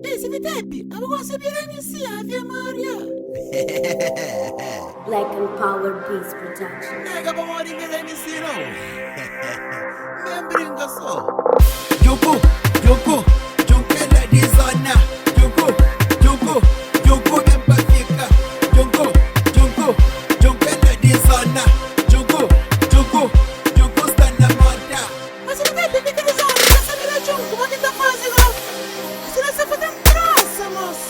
Esse Vitepe, eu vou saber MC Ave Maria. Black and Power Beats Production. Nega, vamos ouvir MC não. Me brinca só. Joko, ela de zona. Joko, empática. Joko, ela de zona. Joko, está na moda. Mas você não vai entender que eles vão saber a Joko, como é que tá fazendo? Você não sabe fazer graça, moço.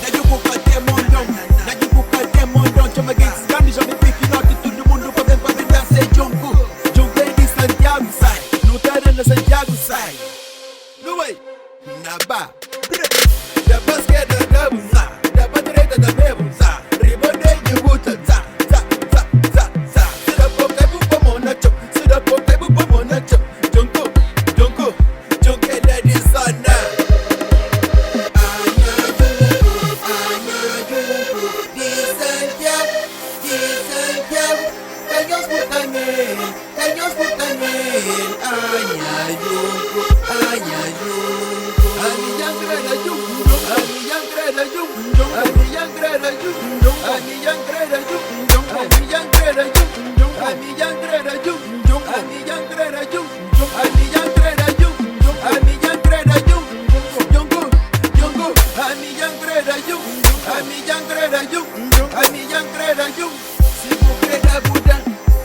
Da Joko cadê mondão? Chama gangues grandes, já me pique norte. Todo mundo pra ver ser Joko. Joko é de Santiago, sai. No terreno Santiago, sai. No way, na ba. Da basquete da buza, da direita da mebuza. Ribonei de buta, za. Se da boca é bupa monacho, se da boca é bupa monacho. Joko, ela é de zona. Caños por también, ay, Joko. Se vous crede Buda,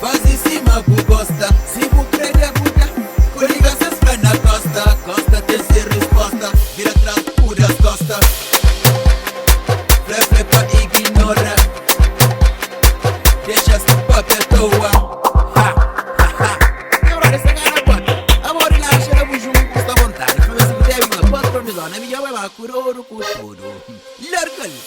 vas-y si ma gosta. Se vous crede Buda, coliga essas pés na costa. Costa tem ser resposta, vira atrás, pura as costas. Fle pra ignorar, deixa esse papel à toa. Lembra desse cara bota? Amor e lá, cheira o junto, custa vontade. Foi esse que teve uma patronizada, né? Minha mãe vai curou o futuro. Larga-lhe.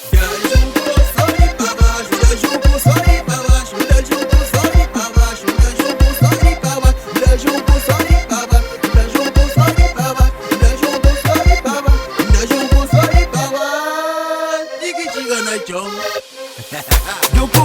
Sorry pra baixo, da Joko, sorry pra baixo, da Joko, sorry pra baixo, da Joko, sorry pra baixo, da Joko, sorry pra baixo, da Joko, sorry pra baixo, da Joko, sorry pra baixo, da Joko, sorry pra baixo. Diga na chão. Joko,